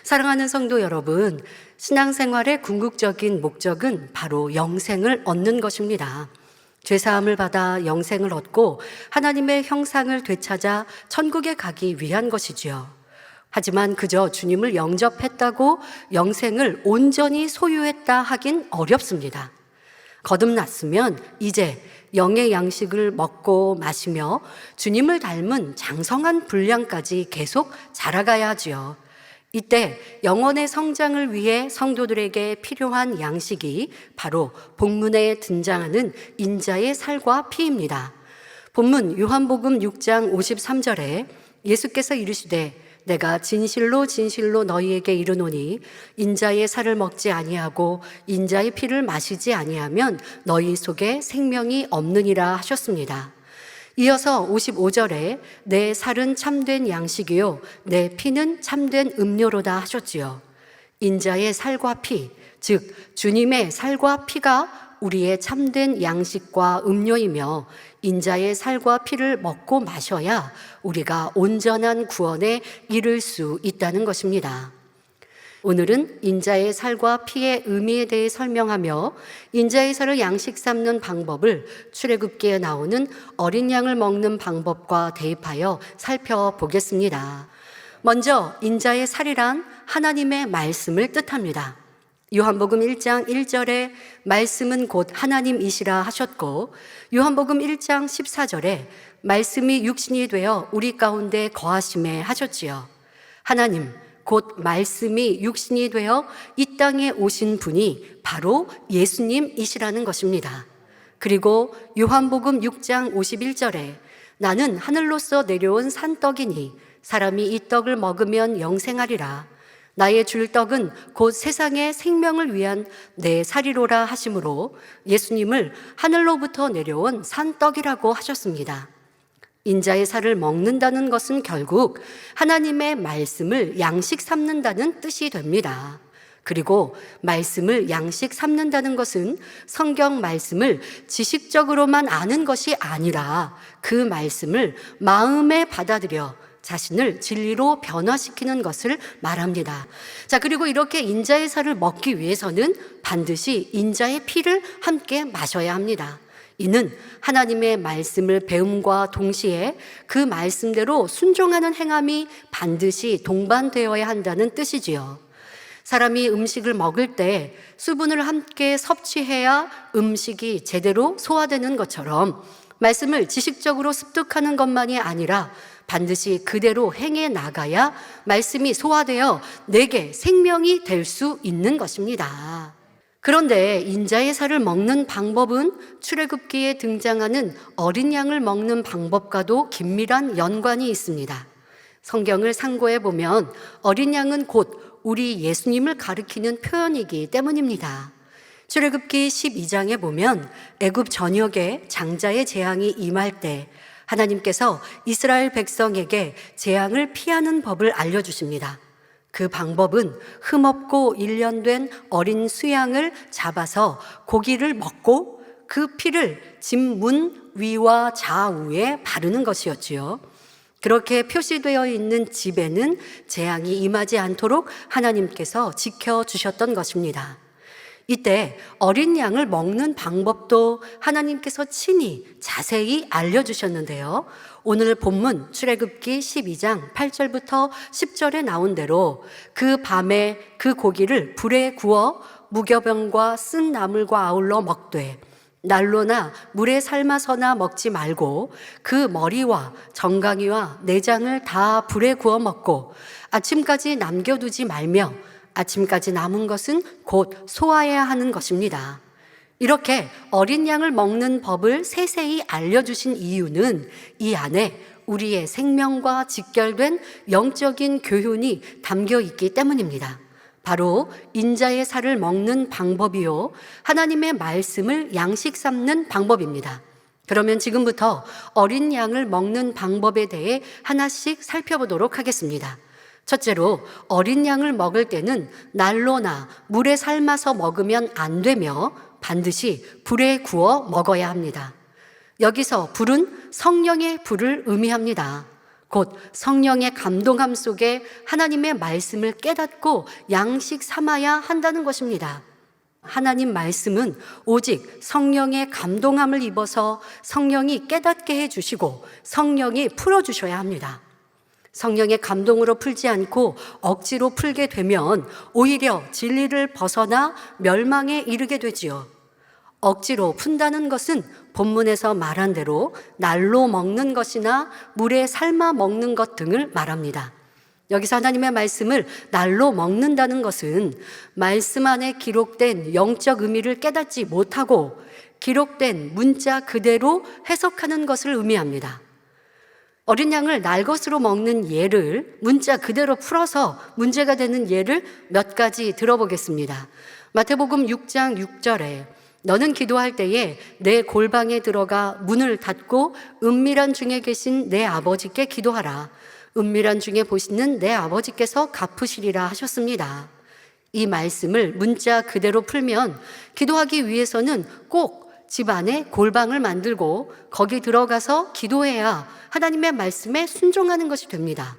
사랑하는 성도 여러분, 신앙생활의 궁극적인 목적은 바로 영생을 얻는 것입니다. 죄사함을 받아 영생을 얻고 하나님의 형상을 되찾아 천국에 가기 위한 것이지요. 하지만 그저 주님을 영접했다고 영생을 온전히 소유했다 하긴 어렵습니다. 거듭났으면 이제 영의 양식을 먹고 마시며 주님을 닮은 장성한 분량까지 계속 자라가야 하지요. 이때 영혼의 성장을 위해 성도들에게 필요한 양식이 바로 본문에 등장하는 인자의 살과 피입니다. 본문 요한복음 6장 53절에 예수께서 이르시되 내가 진실로 진실로 너희에게 이르노니 인자의 살을 먹지 아니하고 인자의 피를 마시지 아니하면 너희 속에 생명이 없느니라 하셨습니다. 이어서 55절에 내 살은 참된 양식이요 내 피는 참된 음료로다 하셨지요. 인자의 살과 피, 즉 주님의 살과 피가 우리의 참된 양식과 음료이며 인자의 살과 피를 먹고 마셔야 우리가 온전한 구원에 이를 수 있다는 것입니다. 오늘은 인자의 살과 피의 의미에 대해 설명하며 인자의 살을 양식 삼는 방법을 출애굽기에 나오는 어린 양을 먹는 방법과 대입하여 살펴보겠습니다. 먼저 인자의 살이란 하나님의 말씀을 뜻합니다. 요한복음 1장 1절에 말씀은 곧 하나님이시라 하셨고 요한복음 1장 14절에 말씀이 육신이 되어 우리 가운데 거하심에 하셨지요. 하나님 곧 말씀이 육신이 되어 이 땅에 오신 분이 바로 예수님이시라는 것입니다. 그리고 요한복음 6장 51절에 나는 하늘로서 내려온 산떡이니 사람이 이 떡을 먹으면 영생하리라. 나의 줄 떡은 곧 세상의 생명을 위한 내 살이로라 하심으로 예수님을 하늘로부터 내려온 산떡이라고 하셨습니다. 인자의 살을 먹는다는 것은 결국 하나님의 말씀을 양식 삼는다는 뜻이 됩니다. 그리고 말씀을 양식 삼는다는 것은 성경 말씀을 지식적으로만 아는 것이 아니라 그 말씀을 마음에 받아들여 자신을 진리로 변화시키는 것을 말합니다. 자, 그리고 이렇게 인자의 살을 먹기 위해서는 반드시 인자의 피를 함께 마셔야 합니다. 이는 하나님의 말씀을 배움과 동시에 그 말씀대로 순종하는 행함이 반드시 동반되어야 한다는 뜻이지요. 사람이 음식을 먹을 때 수분을 함께 섭취해야 음식이 제대로 소화되는 것처럼 말씀을 지식적으로 습득하는 것만이 아니라 반드시 그대로 행해 나가야 말씀이 소화되어 내게 생명이 될 수 있는 것입니다. 그런데 인자의 살을 먹는 방법은 출애굽기에 등장하는 어린 양을 먹는 방법과도 긴밀한 연관이 있습니다. 성경을 상고해 보면 어린 양은 곧 우리 예수님을 가리키는 표현이기 때문입니다. 출애굽기 12장에 보면 애굽 전역에 장자의 재앙이 임할 때 하나님께서 이스라엘 백성에게 재앙을 피하는 법을 알려주십니다. 그 방법은 흠없고 일련된 어린 수양을 잡아서 고기를 먹고 그 피를 집 문 위와 좌우에 바르는 것이었지요. 그렇게 표시되어 있는 집에는 재앙이 임하지 않도록 하나님께서 지켜주셨던 것입니다. 이때 어린 양을 먹는 방법도 하나님께서 친히 자세히 알려주셨는데요. 오늘 본문 출애굽기 12장 8절부터 10절에 나온 대로 그 밤에 그 고기를 불에 구워 무교병과 쓴 나물과 아울러 먹되 난로나 물에 삶아서나 먹지 말고 그 머리와 정강이와 내장을 다 불에 구워 먹고 아침까지 남겨두지 말며 아침까지 남은 것은 곧 소화해야 하는 것입니다. 이렇게 어린 양을 먹는 법을 세세히 알려주신 이유는 이 안에 우리의 생명과 직결된 영적인 교훈이 담겨 있기 때문입니다. 바로 인자의 살을 먹는 방법이요 하나님의 말씀을 양식 삼는 방법입니다. 그러면 지금부터 어린 양을 먹는 방법에 대해 하나씩 살펴보도록 하겠습니다. 첫째로 어린 양을 먹을 때는 난로나 물에 삶아서 먹으면 안 되며 반드시 불에 구워 먹어야 합니다. 여기서 불은 성령의 불을 의미합니다. 곧 성령의 감동함 속에 하나님의 말씀을 깨닫고 양식 삼아야 한다는 것입니다. 하나님 말씀은 오직 성령의 감동함을 입어서 성령이 깨닫게 해주시고 성령이 풀어주셔야 합니다. 성령의 감동으로 풀지 않고 억지로 풀게 되면 오히려 진리를 벗어나 멸망에 이르게 되지요. 억지로 푼다는 것은 본문에서 말한 대로 날로 먹는 것이나 물에 삶아 먹는 것 등을 말합니다. 여기서 하나님의 말씀을 날로 먹는다는 것은 말씀 안에 기록된 영적 의미를 깨닫지 못하고 기록된 문자 그대로 해석하는 것을 의미합니다. 어린 양을 날것으로 먹는 예를 문자 그대로 풀어서 문제가 되는 예를 몇 가지 들어보겠습니다. 마태복음 6장 6절에 너는 기도할 때에 내 골방에 들어가 문을 닫고 은밀한 중에 계신 내 아버지께 기도하라. 은밀한 중에 보시는 내 아버지께서 갚으시리라 하셨습니다. 이 말씀을 문자 그대로 풀면 기도하기 위해서는 꼭 집 안에 골방을 만들고 거기 들어가서 기도해야 하나님의 말씀에 순종하는 것이 됩니다.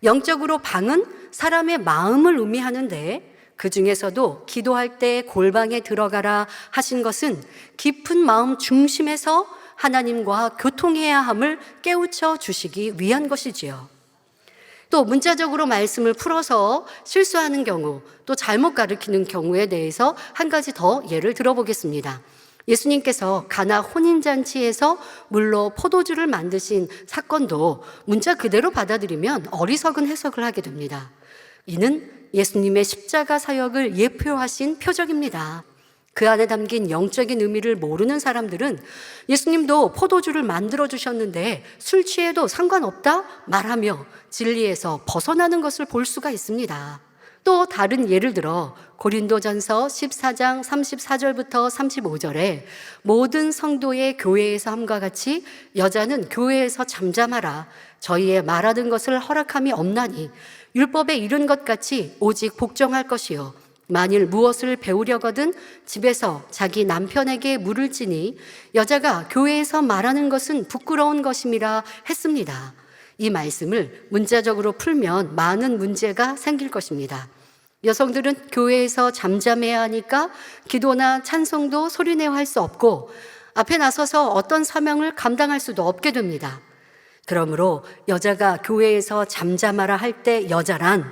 영적으로 방은 사람의 마음을 의미하는데 그 중에서도 기도할 때 골방에 들어가라 하신 것은 깊은 마음 중심에서 하나님과 교통해야 함을 깨우쳐 주시기 위한 것이지요. 또 문자적으로 말씀을 풀어서 실수하는 경우, 또 잘못 가르치는 경우에 대해서 한 가지 더 예를 들어보겠습니다. 예수님께서 가나 혼인잔치에서 물로 포도주를 만드신 사건도 문자 그대로 받아들이면 어리석은 해석을 하게 됩니다. 이는 예수님의 십자가 사역을 예표하신 표적입니다. 그 안에 담긴 영적인 의미를 모르는 사람들은 예수님도 포도주를 만들어 주셨는데 술 취해도 상관없다 말하며 진리에서 벗어나는 것을 볼 수가 있습니다. 또 다른 예를 들어 고린도전서 14장 34절부터 35절에 모든 성도의 교회에서 함과 같이 여자는 교회에서 잠잠하라. 저희의 말하는 것을 허락함이 없나니 율법에 이른 것 같이 오직 복종할 것이요 만일 무엇을 배우려거든 집에서 자기 남편에게 물을 지니 여자가 교회에서 말하는 것은 부끄러운 것임이라 했습니다. 이 말씀을 문자적으로 풀면 많은 문제가 생길 것입니다. 여성들은 교회에서 잠잠해야 하니까 기도나 찬송도 소리내어 할 수 없고 앞에 나서서 어떤 사명을 감당할 수도 없게 됩니다. 그러므로 여자가 교회에서 잠잠하라 할 때 여자란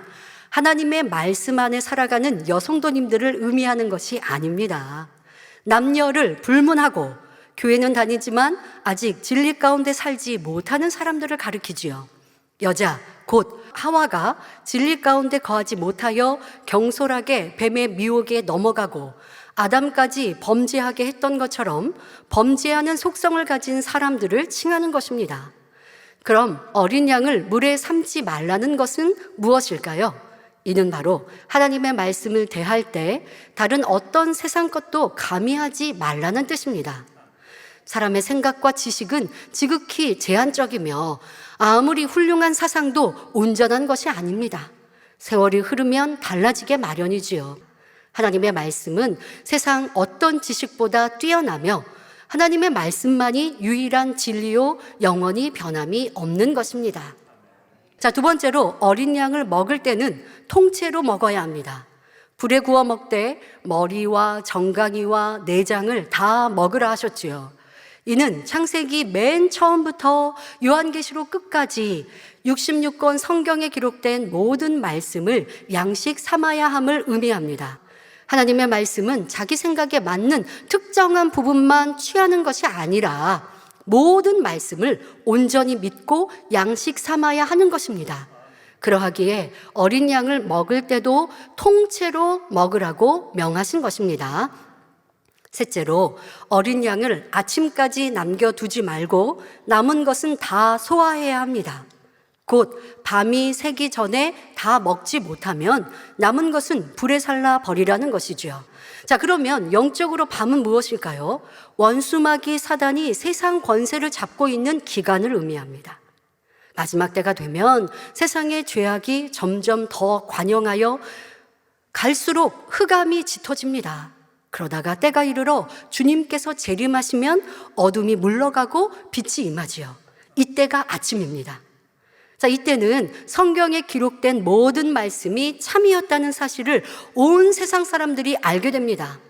하나님의 말씀 안에 살아가는 여성도님들을 의미하는 것이 아닙니다. 남녀를 불문하고 교회는 다니지만 아직 진리 가운데 살지 못하는 사람들을 가리키지요. 여자 곧 하와가 진리 가운데 거하지 못하여 경솔하게 뱀의 미혹에 넘어가고 아담까지 범죄하게 했던 것처럼 범죄하는 속성을 가진 사람들을 칭하는 것입니다. 그럼 어린 양을 물에 삶지 말라는 것은 무엇일까요? 이는 바로 하나님의 말씀을 대할 때 다른 어떤 세상 것도 가미하지 말라는 뜻입니다. 사람의 생각과 지식은 지극히 제한적이며 아무리 훌륭한 사상도 온전한 것이 아닙니다. 세월이 흐르면 달라지게 마련이지요. 하나님의 말씀은 세상 어떤 지식보다 뛰어나며 하나님의 말씀만이 유일한 진리요 영원히 변함이 없는 것입니다. 자, 두 번째로 어린 양을 먹을 때는 통째로 먹어야 합니다. 불에 구워 먹되 머리와 정강이와 내장을 다 먹으라 하셨지요. 이는 창세기 맨 처음부터 요한계시록 끝까지 66권 성경에 기록된 모든 말씀을 양식 삼아야 함을 의미합니다. 하나님의 말씀은 자기 생각에 맞는 특정한 부분만 취하는 것이 아니라 모든 말씀을 온전히 믿고 양식 삼아야 하는 것입니다. 그러하기에 어린 양을 먹을 때도 통째로 먹으라고 명하신 것입니다. 셋째로 어린 양을 아침까지 남겨두지 말고 남은 것은 다 소화해야 합니다. 곧 밤이 새기 전에 다 먹지 못하면 남은 것은 불에 살라 버리라는 것이죠. 자, 그러면 영적으로 밤은 무엇일까요? 원수마귀 사단이 세상 권세를 잡고 있는 기간을 의미합니다. 마지막 때가 되면 세상의 죄악이 점점 더 관영하여 갈수록 흑암이 짙어집니다. 그러다가 때가 이르러 주님께서 재림하시면 어둠이 물러가고 빛이 임하지요. 이때가 아침입니다. 자, 이때는 성경에 기록된 모든 말씀이 참이었다는 사실을 온 세상 사람들이 알게 됩니다.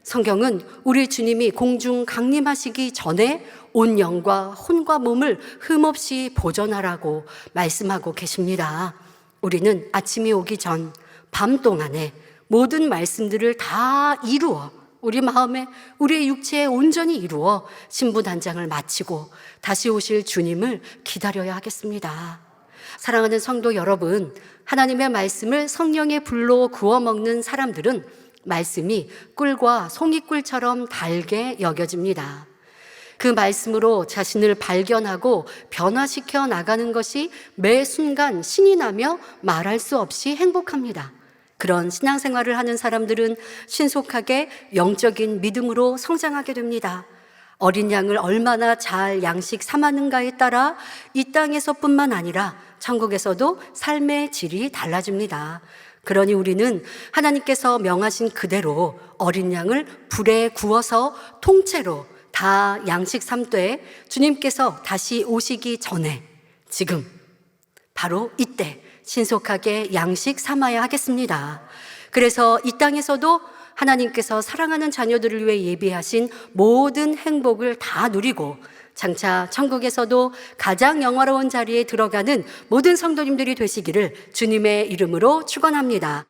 성경은 우리 주님이 공중 강림하시기 전에 온 영과 혼과 몸을 흠없이 보존하라고 말씀하고 계십니다. 우리는 아침이 오기 전 밤 동안에 모든 말씀들을 다 이루어 우리 마음에 우리의 육체에 온전히 이루어 신부단장을 마치고 다시 오실 주님을 기다려야 하겠습니다. 사랑하는 성도 여러분, 하나님의 말씀을 성령의 불로 구워 먹는 사람들은 말씀이 꿀과 송이꿀처럼 달게 여겨집니다. 그 말씀으로 자신을 발견하고 변화시켜 나가는 것이 매 순간 신이 나며 말할 수 없이 행복합니다. 그런 신앙생활을 하는 사람들은 신속하게 영적인 믿음으로 성장하게 됩니다. 어린 양을 얼마나 잘 양식 삼았는가에 따라 이 땅에서뿐만 아니라 천국에서도 삶의 질이 달라집니다. 그러니 우리는 하나님께서 명하신 그대로 어린 양을 불에 구워서 통째로 다 양식 삼되 주님께서 다시 오시기 전에 지금 바로 이때 신속하게 양식 삼아야 하겠습니다. 그래서 이 땅에서도 하나님께서 사랑하는 자녀들을 위해 예비하신 모든 행복을 다 누리고 장차 천국에서도 가장 영화로운 자리에 들어가는 모든 성도님들이 되시기를 주님의 이름으로 축원합니다.